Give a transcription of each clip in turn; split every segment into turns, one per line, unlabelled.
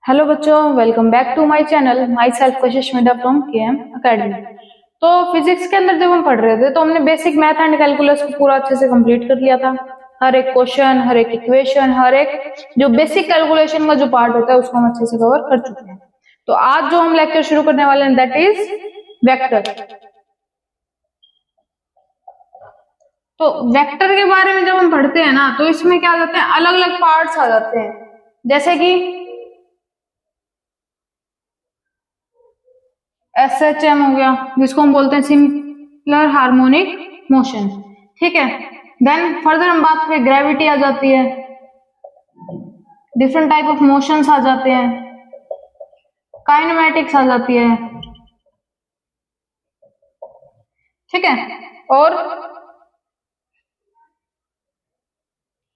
Hello बच्चों, welcome back to my channel. Myself Kashish Midha from KM academy. तो physics के अंदर जब हम पढ़ रहे थे तो हमने बेसिक मैथ एंड कैलकुलस को पूरा अच्छे से कंप्लीट कर लिया था। हर एक क्वेश्चन, हर एक इक्वेशन, हर एक जो बेसिक कैलकुलेशन का जो पार्ट होता है उसको हम अच्छे से कवर कर चुके हैं। तो आज जो हम लेक्चर शुरू करने वाले हैं दैट इज वेक्टर। तो वेक्टर के बारे में जब हम पढ़ते हैं ना तो इसमें क्या आ जाते हैं, अलग अलग पार्ट्स आ जाते हैं। जैसे कि SHM हो गया, जिसको हम बोलते हैं सिंपलर हार्मोनिक मोशन। ठीक है, देन फर्दर हम बात करें, ग्रेविटी आ जाती है, डिफरेंट टाइप ऑफ मोशंस आ जाते हैं, काइनेमेटिक्स आ जाती है। ठीक है, और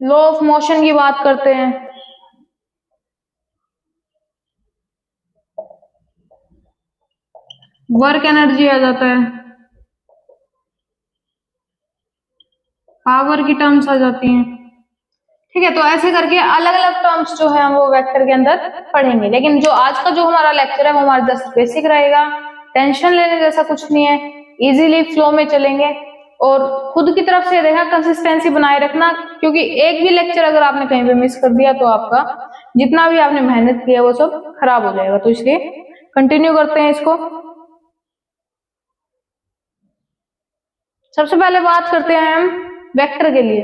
लॉ ऑफ मोशन की बात करते हैं। वर्क एनर्जी आ जाता है, पावर की टर्म्स आ जाती हैं। ठीक है, तो ऐसे करके अलग अलग टर्म्स जो है वो वेक्टर के अंदर पढ़ेंगे। लेकिन जो आज का जो हमारा लेक्चर है वो हमारा जस्ट बेसिक रहेगा, टेंशन लेने जैसा कुछ नहीं है, इजीली फ्लो में चलेंगे। और खुद की तरफ से देखा कंसिस्टेंसी बनाए रखना, क्योंकि एक भी लेक्चर अगर आपने कहीं पे मिस कर दिया तो आपका जितना भी आपने मेहनत किया वो सब खराब हो जाएगा। तो इसलिए कंटिन्यू करते हैं इसको। सबसे पहले बात करते हैं हम वेक्टर के लिए।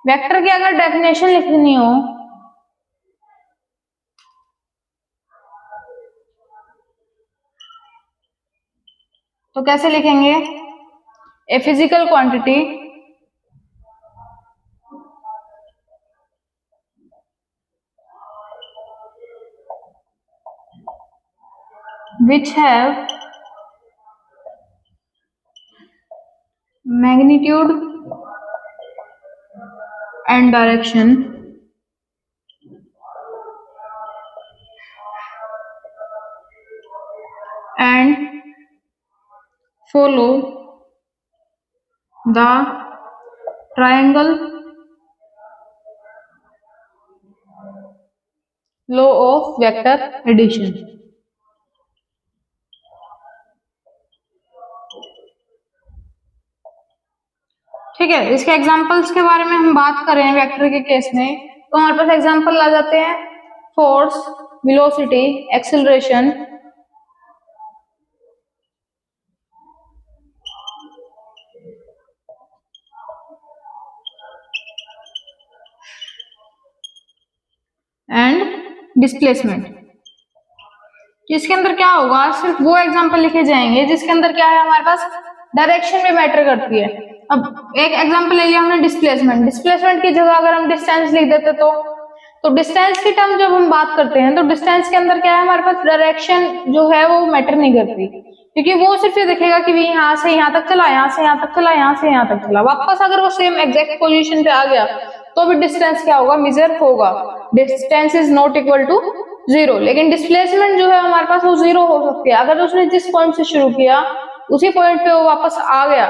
वेक्टर की अगर डेफिनेशन लिखनी हो तो कैसे लिखेंगे? A physical quantity which have magnitude and direction and follow the triangle law of vector addition। ठीक है, इसके एग्जांपल्स के बारे में हम बात करें वेक्टर के केस में तो हमारे पास एग्जांपल आ जाते हैं force, velocity, acceleration, and displacement. इसके अंदर क्या होगा, सिर्फ वो एग्जांपल लिखे जाएंगे जिसके अंदर क्या है, हमारे पास डायरेक्शन भी मैटर करती है। अब एक एग्जांपल ले लिया हमने डिस्प्लेसमेंट। डिस्प्लेसमेंट की जगह अगर हम डिस्टेंस लिख देते तो डिस्टेंस की टर्म जब हम बात करते हैं तो डिस्टेंस के अंदर क्या है, हमारे पास डायरेक्शन जो है वो मैटर नहीं करती, क्योंकि वो सिर्फ ये दिखेगा कि यहाँ से यहाँ तक चला, यहाँ से यहाँ तक चला, यहाँ से यहाँ तक चला। वापस अगर वो सेम एग्जैक्ट पोजीशन पे आ गया तो भी डिस्टेंस क्या होगा, मेजर होगा। Distance is not equal to zero. लेकिन डिस्प्लेसमेंट जो है हमारे पास वो जीरो हो सकती है। अगर उसने जिस पॉइंट से शुरू किया उसी पॉइंट पे वो वापस आ गया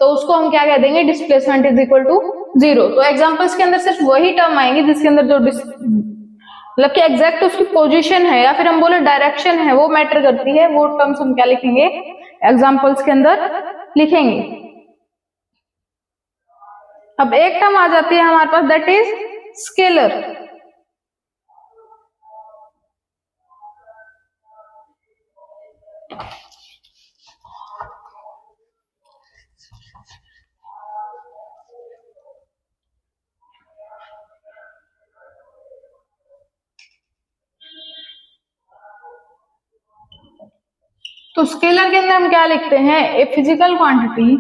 तो उसको हम क्या कह देंगे, displacement is equal to zero. तो एग्जांपल्स के अंदर सिर्फ वही टर्म आएंगे जिसके अंदर जो मतलब कि एग्जैक्ट उसकी पोजीशन है या फिर हम बोले डायरेक्शन है वो मैटर करती है। वो टर्म्स हम क्या लिखेंगे, एग्जांपल्स के अंदर लिखेंगे। अब एक टर्म आ जाती है हमारे पास दैट इज स्केलर। तो स्केलर के अंदर हम क्या लिखते हैं, a physical quantity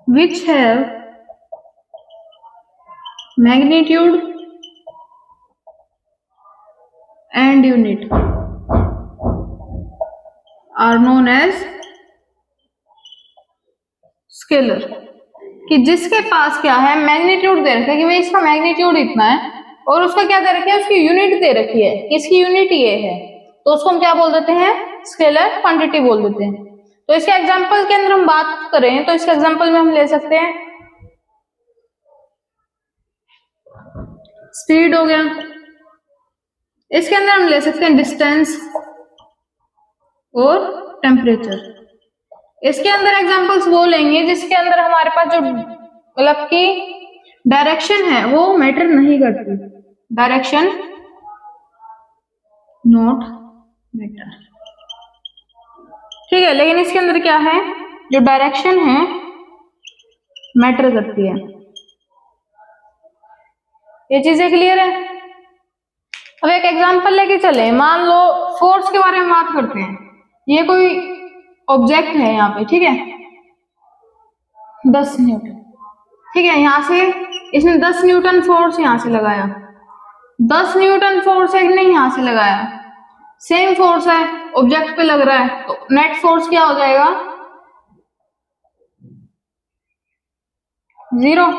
which have magnitude and unit are known as scalar. कि जिसके पास क्या है, मैग्नीट्यूड दे रखा है कि भाई इसका मैग्नीट्यूड इतना है और उसका क्या दे रखी है, उसकी यूनिट दे रखी है, इसकी यूनिट ये है, तो उसको हम क्या बोल देते हैं, स्केलर क्वांटिटी बोल देते हैं। तो इसके एग्जांपल के अंदर हम बात करें तो इसके एग्जांपल में हम ले सकते हैं स्पीड हो गया, इसके अंदर हम ले सकते हैं डिस्टेंस और टेम्परेचर। इसके अंदर एग्जांपल्स वो लेंगे जिसके अंदर हमारे पास जो मतलब की डायरेक्शन है वो मैटर नहीं करती, डायरेक्शन नॉट मैटर, ठीक है। लेकिन इसके अंदर क्या है, जो डायरेक्शन है मैटर करती है। ये चीजें क्लियर है। अब एक एग्जांपल लेके चले, मान लो फोर्स के बारे में बात करते हैं। ये कोई ऑब्जेक्ट है यहाँ पे, ठीक है, 10 न्यूटन, ठीक है, यहाँ से इसने 10 न्यूटन फोर्स यहाँ से लगाया, 10 न्यूटन फोर्स है नहीं यहाँ से लगाया, सेम फोर्स है ऑब्जेक्ट पे लग रहा है, तो नेट फोर्स क्या हो जाएगा, 0,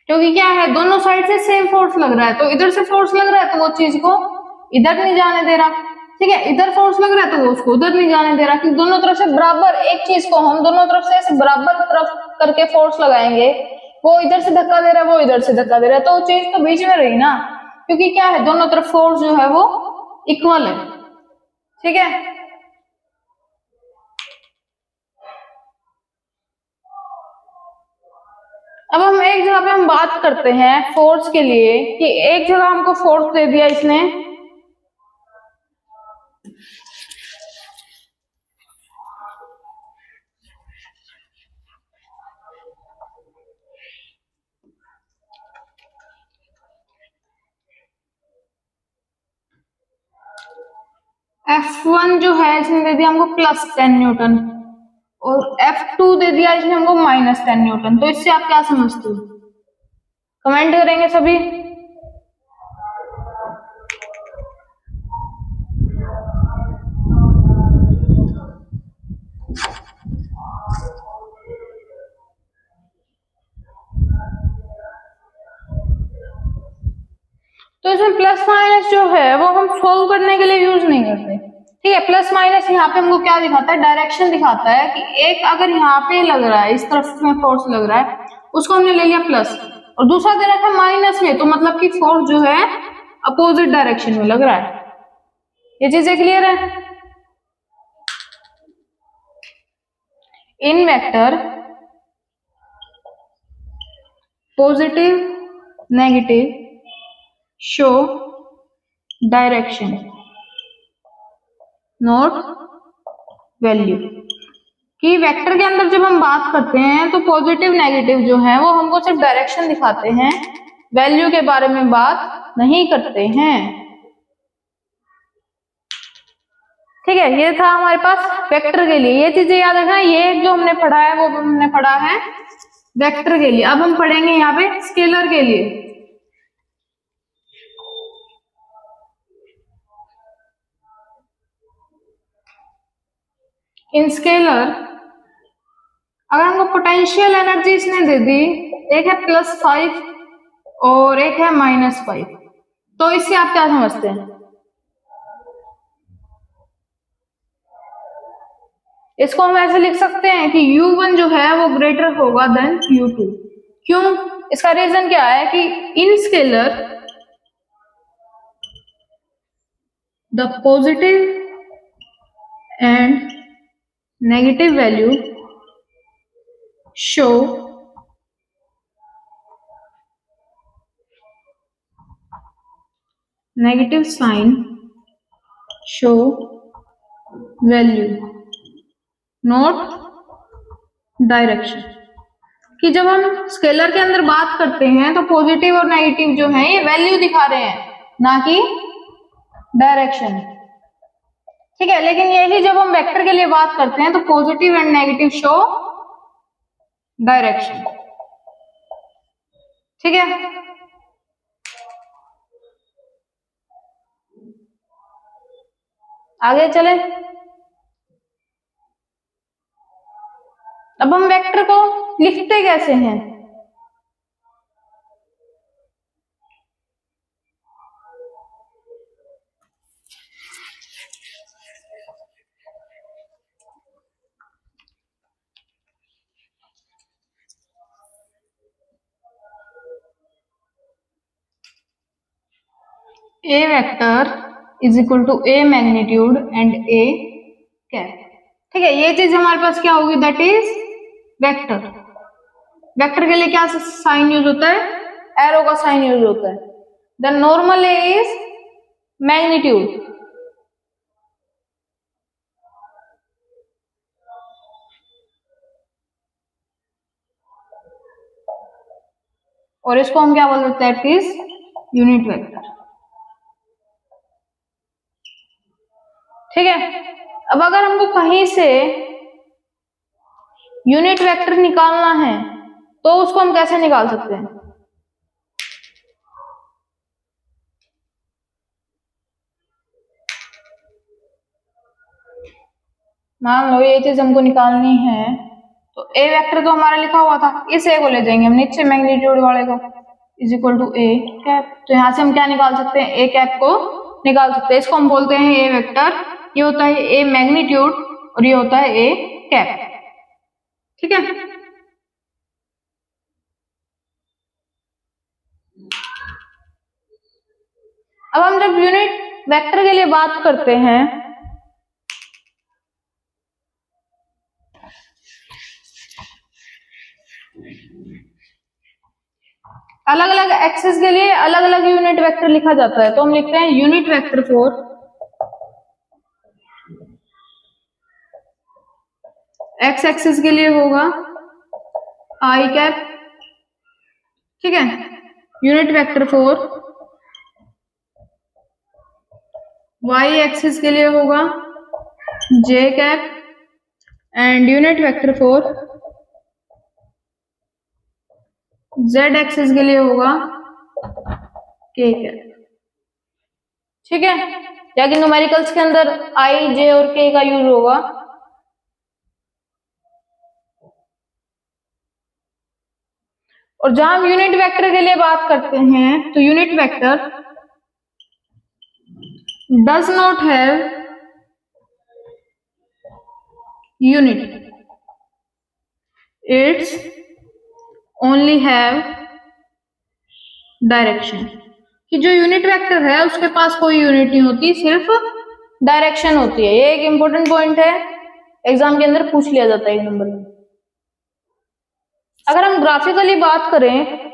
क्योंकि क्या है, दोनों साइड से सेम फोर्स लग रहा है, तो इधर से फोर्स लग रहा है तो वो चीज को इधर नहीं जाने दे रहा, ठीक है, इधर फोर्स लग रहा है तो वो उसको उधर नहीं जाने दे रहा, क्योंकि दोनों तरफ से बराबर, एक चीज को हम दोनों तरफ से ऐसे बराबर तरफ करके फोर्स लगाएंगे, वो इधर से धक्का दे रहा है, वो इधर से धक्का दे रहा है, तो वो चीज तो बीच में रही ना, क्योंकि क्या है, दोनों तरफ फोर्स जो है वो इक्वल है, ठीक है। अब हम एक जगह पे हम बात करते हैं फोर्स के लिए कि एक जगह हमको फोर्स दे दिया इसने, F1 जो है इसने दे दिया हमको +10 न्यूटन और F2 दे दिया इसने हमको -10 न्यूटन। तो इससे आप क्या समझते हो, कमेंट करेंगे सभी। तो इसमें प्लस माइनस जो है वो हम सोल्व करने के लिए यूज नहीं करते, ठीक है। प्लस माइनस यहाँ पे हमको क्या दिखाता है, डायरेक्शन दिखाता है कि एक अगर यहाँ पे लग रहा है, इस तरफ में फोर्स लग रहा है, उसको हमने ले लिया प्लस, और दूसरा दे रखा है माइनस में, तो मतलब कि फोर्स जो है अपोजिट डायरेक्शन में लग रहा है। ये चीजें क्लियर है। इन vector positive negative show direction note value, कि वेक्टर के अंदर जब हम बात करते हैं तो पॉजिटिव नेगेटिव जो है वो हमको सिर्फ डायरेक्शन दिखाते हैं, वैल्यू के बारे में बात नहीं करते हैं, ठीक है। ये था हमारे पास वेक्टर के लिए, ये चीजें याद रखना, ये जो हमने पढ़ा है वो हमने पढ़ा है वेक्टर के लिए। अब हम पढ़ेंगे यहाँ पे स्केलर के लिए। इन स्केलर अगर हमको पोटेंशियल एनर्जी इसने दे दी, एक है +5 और एक है -5, तो इससे आप क्या समझते हैं, इसको हम ऐसे लिख सकते हैं कि U1 जो है वो ग्रेटर होगा देन U2। क्यों, इसका रीजन क्या है कि in scalar the positive and negative value show negative sign show value not direction, कि जब हम स्केलर के अंदर बात करते हैं तो पॉजिटिव और नेगेटिव जो है ये वैल्यू दिखा रहे हैं, ना कि डायरेक्शन, ठीक है। लेकिन यही जब हम वेक्टर के लिए बात करते हैं तो positive and negative show direction, ठीक है। आगे चले, अब हम वेक्टर को लिखते कैसे हैं, A vector is equal to A magnitude and A cap. ठीक है, ये चीज हमारे पास क्या होगी, दैट इज वेक्टर। वेक्टर के लिए क्या साइन यूज होता है, एरो का साइन यूज होता है। The normal A is magnitude, और इसको हम क्या बोल देते हैं, इट इज यूनिट वेक्टर। ठीक है, अब अगर हमको कहीं से यूनिट वेक्टर निकालना है तो उसको हम कैसे निकाल सकते हैं। मान लो ये चीज हमको निकालनी है, तो ए वेक्टर तो हमारा लिखा हुआ था, इस ए को ले जाएंगे हम नीचे मैग्नीट्यूड वाले को, is equal to A cap. तो यहाँ से हम क्या निकाल सकते हैं, ए कैप को निकाल सकते हैं। इसको हम बोलते हैं ए वेक्टर, ये होता है ए मैग्नीट्यूड और ये होता है ए कैप। ठीक है, अब हम जब यूनिट वेक्टर के लिए बात करते हैं, अलग अलग एक्सिस के लिए अलग अलग यूनिट वेक्टर लिखा जाता है। तो हम लिखते हैं unit vector for x axis के लिए होगा आई कैप। ठीक है, unit vector for y axis के लिए होगा j cap, and unit vector for z axis के लिए होगा के कैप। ठीक है, या कि न्यूमेरिकल्स के अंदर आई जे और के का यूज होगा। और जहां हम यूनिट वेक्टर के लिए बात करते हैं, तो unit vector does not have unit, it's only have direction. कि जो यूनिट वेक्टर है उसके पास कोई यूनिट नहीं होती, सिर्फ डायरेक्शन होती है। ये एक इंपॉर्टेंट पॉइंट है, एग्जाम के अंदर पूछ लिया जाता है एक नंबर में। अगर हम ग्राफिकली बात करें,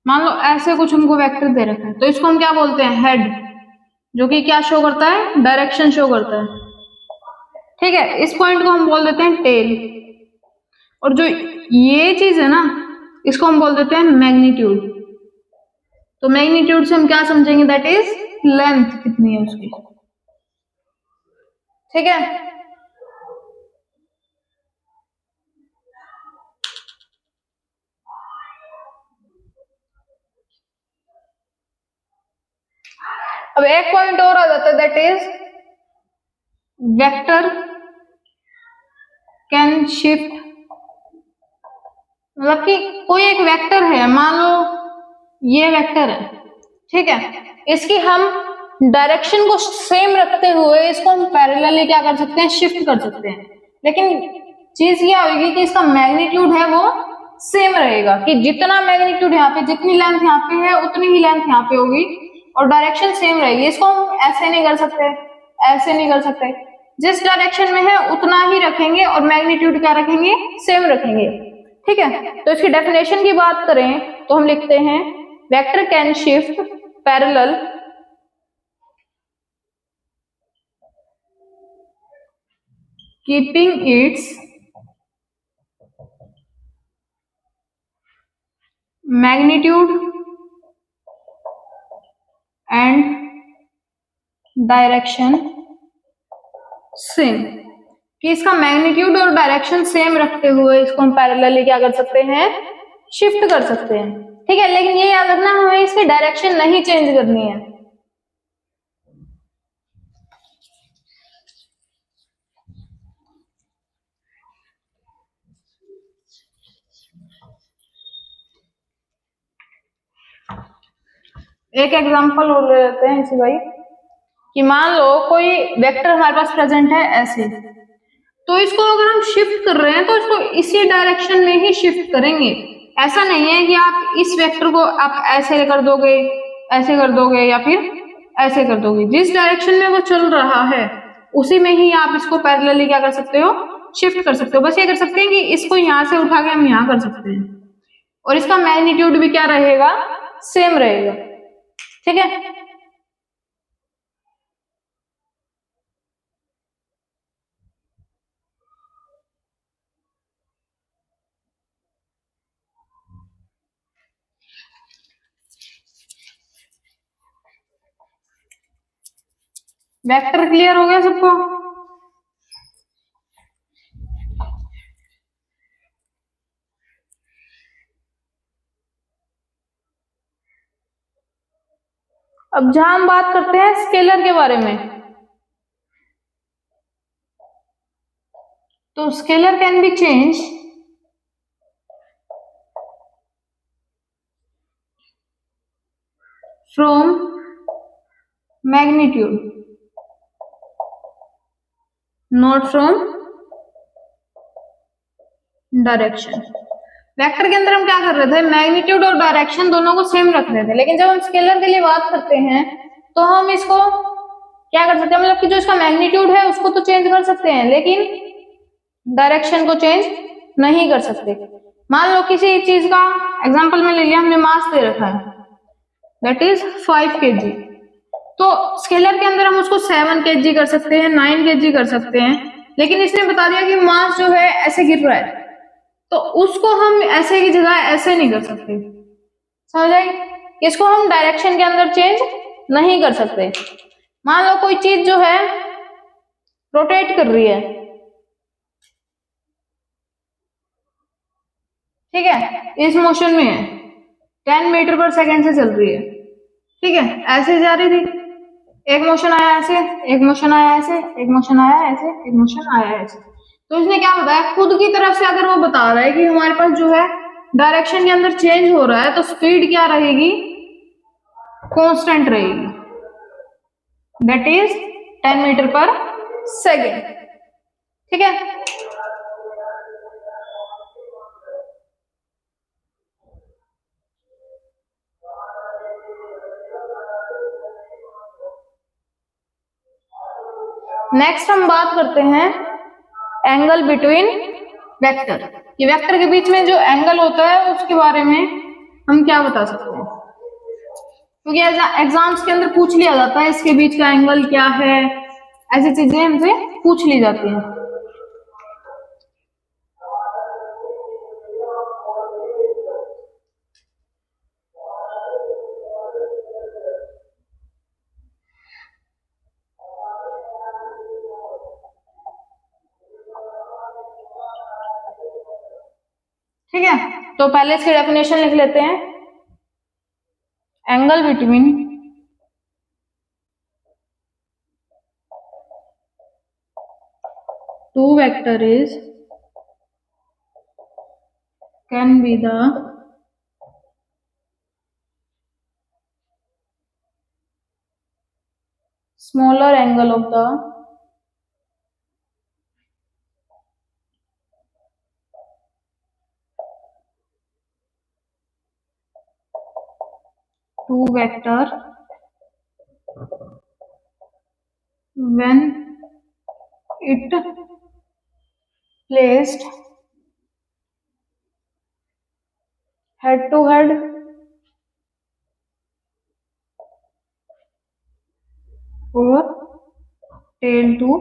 मान लो ऐसे कुछ हमको वेक्टर दे रखा है, तो इसको हम क्या बोलते हैं, हेड, जो कि क्या शो करता है, डायरेक्शन शो करता है। ठीक है, इस पॉइंट को हम बोल देते हैं टेल, और जो ये चीज है ना, इसको हम बोल देते हैं मैग्नीट्यूड। तो मैग्नीट्यूड से हम क्या समझेंगे, दैट इज लेंथ कितनी है उसकी। ठीक है, अब एक पॉइंट और आ जाता है, that is vector can shift. मतलब कि कोई एक वेक्टर है, मान लो ये वेक्टर है, ठीक है, इसकी हम डायरेक्शन को सेम रखते हुए इसको हम पैरेलली क्या कर सकते हैं, शिफ्ट कर सकते हैं। लेकिन चीज क्या होगी कि इसका मैग्नीट्यूड है वो सेम रहेगा, कि जितना मैग्नीट्यूड यहाँ पे, जितनी लेंथ यहाँ पे है उतनी ही लेंथ यहाँ पे होगी, और डायरेक्शन सेम रहेगी। इसको हम ऐसे नहीं कर सकते, ऐसे नहीं कर सकते, जिस डायरेक्शन में है उतना ही रखेंगे और मैग्नीट्यूड क्या रखेंगे, सेम रखेंगे। ठीक है, तो इसकी डेफिनेशन की बात करें तो हम लिखते हैं vector can shift parallel keeping its magnitude and direction same. कि इसका मैग्नीट्यूड और डायरेक्शन सेम रखते हुए इसको हम पैरेलली क्या कर सकते हैं, शिफ्ट कर सकते हैं। ठीक है, लेकिन ये याद रखना हमें इसकी डायरेक्शन नहीं चेंज करनी है। एक एग्जांपल और ले लेते हैं इसी भाई, कि मान लो कोई वेक्टर हमारे पास प्रेजेंट है ऐसे, तो इसको अगर हम शिफ्ट कर रहे हैं तो इसको इसी डायरेक्शन में ही शिफ्ट करेंगे। ऐसा नहीं है कि आप इस वेक्टर को आप ऐसे कर दोगे, ऐसे कर दोगे या फिर ऐसे कर दोगे। जिस डायरेक्शन में वो चल रहा है उसी में ही आप इसको पैरेलली क्या कर सकते हो, शिफ्ट कर सकते हो। बस ये कर सकते हैं कि इसको यहां से उठा के हम यहां कर सकते हैं, और इसका मैग्नीट्यूड भी क्या रहेगा, सेम रहेगा। ठीक है, वेक्टर क्लियर हो गया सबको? अब जहां हम बात करते हैं स्केलर के बारे में, तो scalar can be change from magnitude, not from direction. Vector के अंदर हम क्या कर रहे थे, मैग्नीट्यूड और डायरेक्शन दोनों को सेम रख रहे थे, लेकिन जब हम स्केलर के लिए बात करते हैं तो हम इसको क्या कर सकते हैं, मतलब कि जो इसका मैग्नीट्यूड है उसको तो चेंज कर सकते हैं लेकिन डायरेक्शन को चेंज नहीं कर सकते। मान लो किसी चीज का एग्जांपल में ले लिया, हमने मास दे रखा है दैट इज 5 kg, तो स्केलर के अंदर हम उसको 7 kg कर सकते हैं, 9 kg कर सकते हैं, लेकिन इसने बता दिया कि मास जो है ऐसे गिर रहा है, तो उसको हम ऐसे की जगह ऐसे नहीं कर सकते। समझ आई? इसको हम डायरेक्शन के अंदर चेंज नहीं कर सकते। मान लो कोई चीज जो है रोटेट कर रही है, ठीक है, इस मोशन में है, 10 मीटर पर सेकेंड से चल रही है, ठीक है, ऐसे जा रही थी, एक मोशन आया ऐसे, एक मोशन आया ऐसे, एक मोशन आया ऐसे, एक मोशन आया ऐसे। तो इसने क्या बताया, खुद की तरफ से अगर वो बता रहा है कि हमारे पास जो है डायरेक्शन के अंदर चेंज हो रहा है, तो स्पीड क्या रहेगी, कांस्टेंट रहेगी, दैट इज 10 मीटर पर सेकेंड। ठीक है, नेक्स्ट हम बात करते हैं एंगल बिटवीन वेक्टर। ये वेक्टर के बीच में जो एंगल होता है उसके बारे में हम क्या बता सकते हैं, क्योंकि एग्जाम्स के अंदर पूछ लिया जाता है इसके बीच का एंगल क्या है, ऐसी चीजें हमसे पूछ ली जाती हैं। ठीक है, तो पहले इसकी डेफिनेशन लिख लेते हैं। Angle between two vector is can be the smaller angle of the two vector when it placed head to head और टेल टू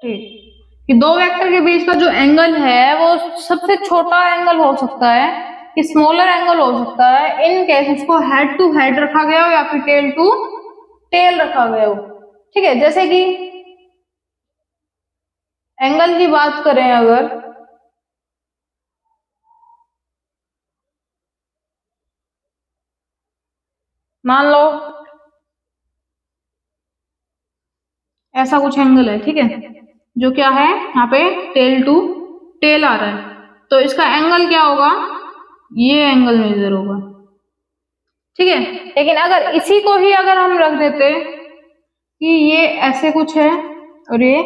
टेल। कि दो वेक्टर के बीच का जो एंगल है वो सबसे छोटा एंगल हो सकता है, कि स्मॉलर एंगल हो सकता है इन केस उसको हेड टू हेड रखा गया हो या फिर टेल टू टेल रखा गया हो। ठीक है, जैसे कि एंगल की बात करें अगर, मान लो ऐसा कुछ एंगल है, ठीक है, जो क्या है यहाँ पे टेल टू टेल आ रहा है, तो इसका एंगल क्या होगा, ये एंगल मेजर होगा। ठीक है। लेकिन अगर इसी को ही अगर हम रख देते कि ये ऐसे कुछ है और ये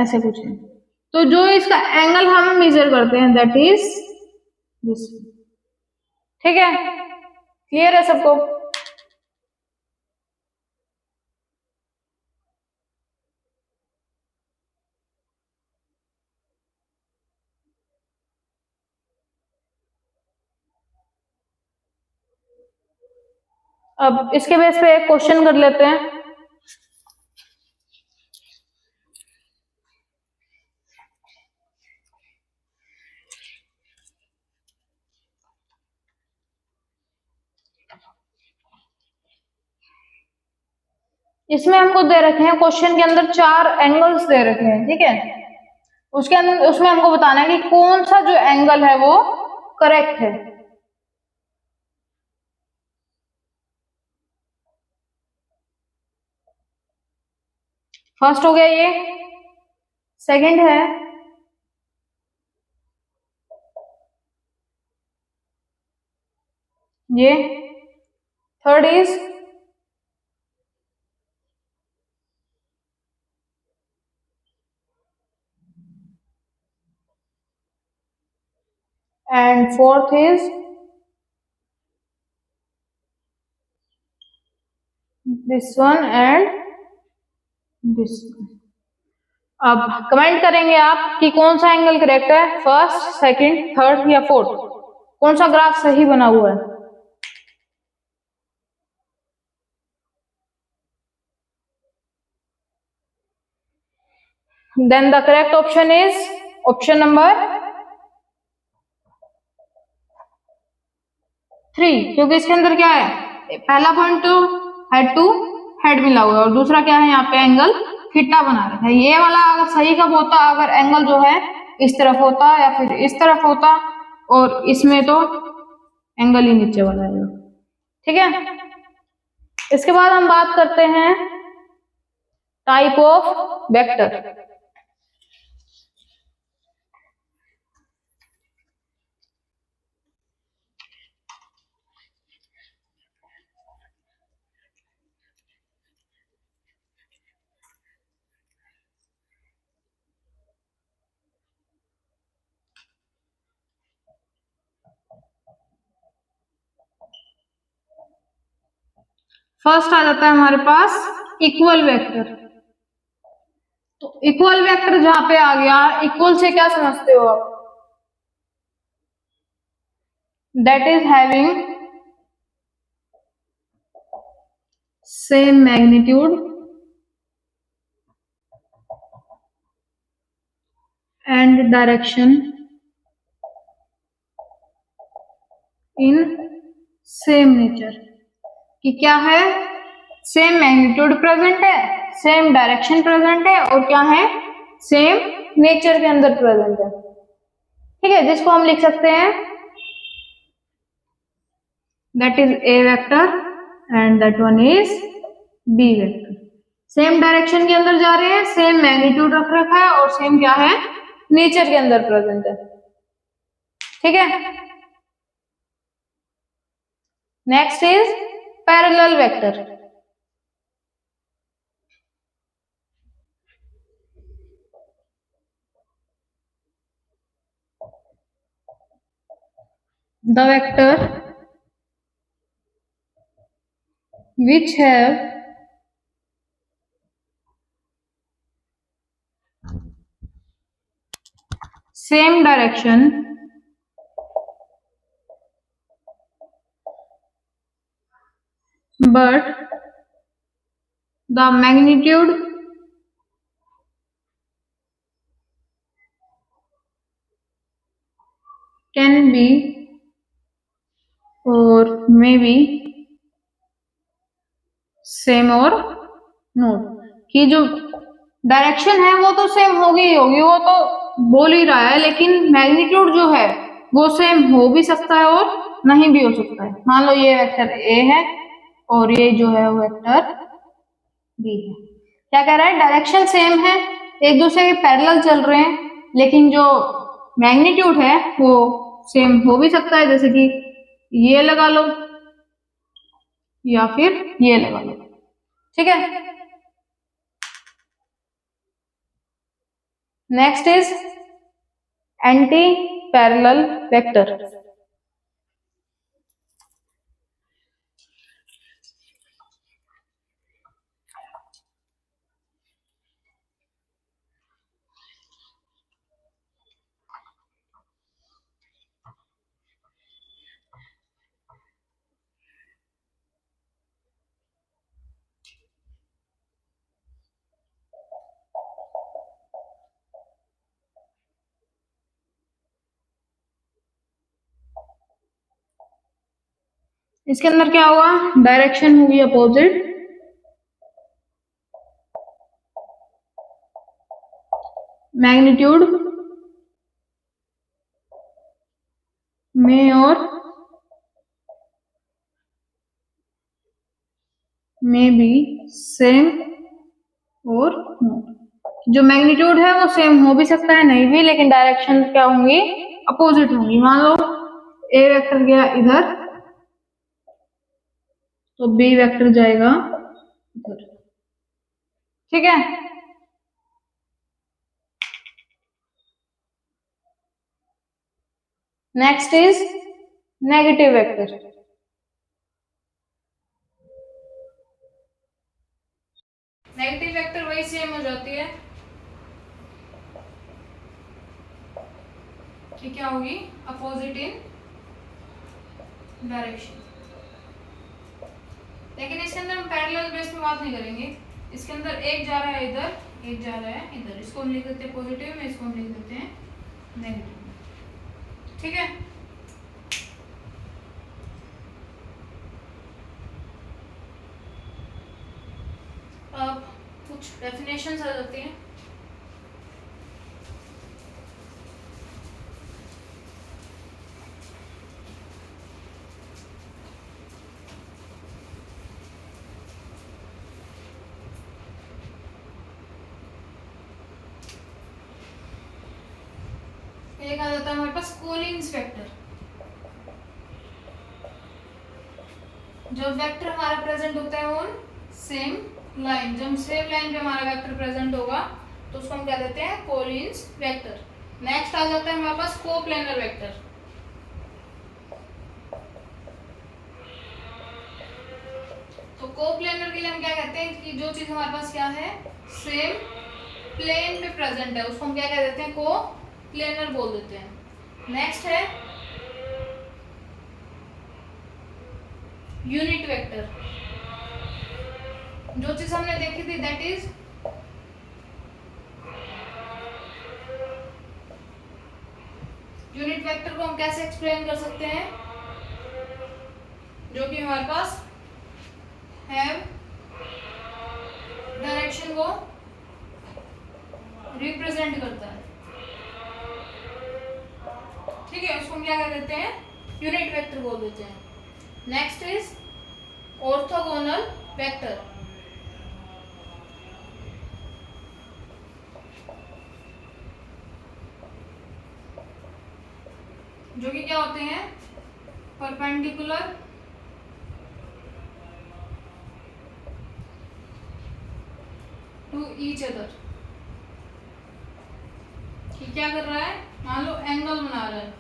ऐसे कुछ है, तो जो इसका एंगल हम मेजर करते हैं दैट इज दिस। ठीक है, क्लियर है सबको? अब इसके बेस पे एक क्वेश्चन कर लेते हैं। इसमें हमको दे रखे हैं, क्वेश्चन के अंदर 4 एंगल्स दे रखे हैं। ठीक है, उसके अंदर उसमें हमको बताना है कि कौन सा जो एंगल है वो करेक्ट है। फर्स्ट हो गया ये, सेकंड है ये, third is and fourth is this one and this one. अब कमेंट करेंगे आप कि कौन सा एंगल करेक्ट है, फर्स्ट, सेकंड, थर्ड या फोर्थ, कौन सा ग्राफ सही बना हुआ है। Then the correct option is option number 3, क्योंकि इसके अंदर क्या है, पहला पॉइंट तो हेड टू हेड मिला हुआ है और दूसरा क्या है, यहाँ पे एंगल थीटा बना रखा है। ये वाला अगर सही कब होता, अगर एंगल जो है इस तरफ होता या फिर इस तरफ होता, और इसमें तो एंगल ही नीचे वाला है। ठीक है, इसके बाद हम बात करते हैं टाइप ऑफ वेक्टर। फर्स्ट आ जाता है हमारे पास इक्वल वेक्टर। तो इक्वल वेक्टर जहां पे आ गया, इक्वल से क्या समझते हो आप, that is having same magnitude and direction in same nature. कि क्या है, सेम मैग्नीट्यूड प्रेजेंट है, सेम डायरेक्शन प्रेजेंट है, और क्या है, सेम नेचर के अंदर प्रेजेंट है। ठीक है, जिसको हम लिख सकते हैं that is A vector and that one is B vector. Same direction के अंदर जा रहे हैं, सेम मैग्नीट्यूड रख रखा है, और सेम क्या है, नेचर के अंदर प्रेजेंट है। ठीक है, next is parallel vector. The vector which have same direction but the magnitude can be or may be same और नोट। कि जो डायरेक्शन है वो तो सेम होगी ही होगी, वो तो बोल ही रहा है, लेकिन मैग्नीट्यूड जो है वो सेम हो भी सकता है और नहीं भी हो सकता है। मान लो ये वेक्टर ए है और ये जो है वो वेक्टर बी है। क्या कह रहा है, डायरेक्शन सेम है, एक दूसरे के पैरेलल चल रहे हैं, लेकिन जो मैग्नीट्यूड है वो सेम हो भी सकता है। जैसे कि ये लगा लो, या फिर ये लेवल, ठीक है। Next is anti parallel vector. इसके अंदर क्या हुआ, डायरेक्शन होगी अपोजिट, मैग्नीट्यूड में और में भी सेम और जो मैग्नीट्यूड है वो सेम हो भी सकता है नहीं भी, लेकिन डायरेक्शन क्या होंगी, अपोजिट होंगी। मान लो ए वेक्टर गया इधर तो बी वेक्टर जाएगा इधर, ठीक है। Next is negative vector. Negative vector वही सेम हो जाती है कि क्या होगी, अपोजिट इन डायरेक्शन। लेकिन इसके अंदर हम पैरेलल बेस पे बात नहीं करेंगे। इसके अंदर एक जा रहा है इधर, एक जा रहा है इधर, इसको हम लिख देते हैं पॉजिटिव में, इसको हम लिख देते हैं नेगेटिव, ठीक है। अब कुछ डेफिनेशंस आ जाती हैं। एक आ जाता है हमारे पास कोलिन्स वेक्टर। जब वेक्टर हमारा प्रेजेंट होता है ऑन सेम लाइन, जब सेम लाइन पे हमारा वेक्टर प्रेजेंट होगा तो उसको हम क्या देते हैं, कोलिन्स वेक्टर। नेक्स्ट आ जाता है हमारे पास कोप्लेनर वेक्टर। तो कोप्लेनर के लिए हम क्या कहते हैं कि जो चीज हमारे पास क्या है, सेम प्लेन पे प्रेजेंट है, उसको हम क्या कह देते हैं, कोप्लेनर बोल देते हैं। नेक्स्ट है यूनिट वेक्टर। जो चीज हमने देखी थी दैट इज यूनिट वेक्टर को हम कैसे एक्सप्लेन कर सकते हैं, जो कि हमारे पास हैव डायरेक्शन को रिप्रेजेंट करता है, ठीक है। उसको हम क्या कह देते हैं, यूनिट वेक्टर बोल देते हैं। Next is orthogonal vector. जो कि क्या होते हैं, परपेंडिकुलर टू ईच अदर। कि क्या कर रहा है, मान लो एंगल बना रहा है,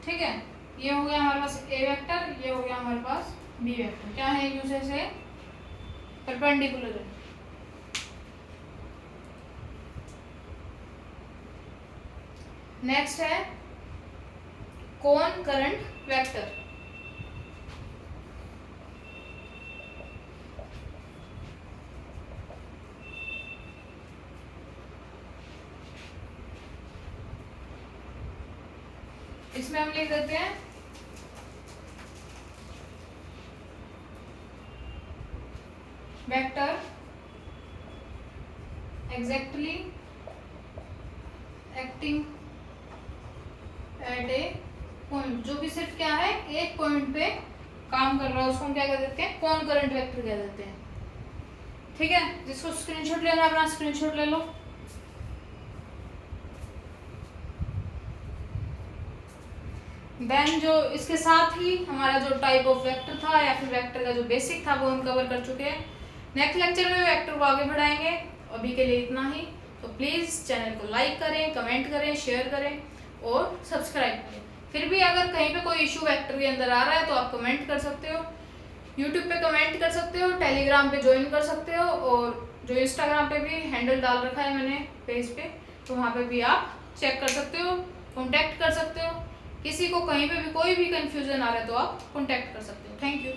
ठीक है। ये हो गया हमारे पास ए वेक्टर, ये हो गया हमारे पास बी वेक्टर, क्या है, एक दूसरे से परपेंडिकुलर है। नेक्स्ट है कोन करंट वेक्टर। इसमें हम लिख देते हैं vector exactly acting at A point, जो भी सिर्फ क्या है, एक पॉइंट पे काम कर रहा है, उसको हम क्या कह देते हैं, कौन करंट वेक्टर कह देते हैं, ठीक है। जिसको स्क्रीनशॉट लेना है अपना स्क्रीनशॉट ले लो। देन जो इसके साथ ही हमारा जो टाइप ऑफ वेक्टर था या फिर वेक्टर का जो बेसिक था वो हम कवर कर चुके हैं। नेक्स्ट लेक्चर में वेक्टर को आगे बढ़ाएंगे। अभी के लिए इतना ही। तो प्लीज़ चैनल को लाइक करें, कमेंट करें, शेयर करें और सब्सक्राइब करें। फिर भी अगर कहीं पे कोई इशू वेक्टर के अंदर आ रहा है तो आप कमेंट कर सकते हो, यूट्यूब पे कमेंट कर सकते हो, टेलीग्राम पे ज्वाइन कर सकते हो, और जो इंस्टाग्राम पे भी हैंडल डाल रखा है मैंने पेज पे, तो वहाँ पे भी आप चेक कर सकते हो, कॉन्टैक्ट कर सकते हो। किसी को कहीं पे भी कोई भी कन्फ्यूज़न आ रहा है तो आप कॉन्टैक्ट कर सकते हो। Thank you.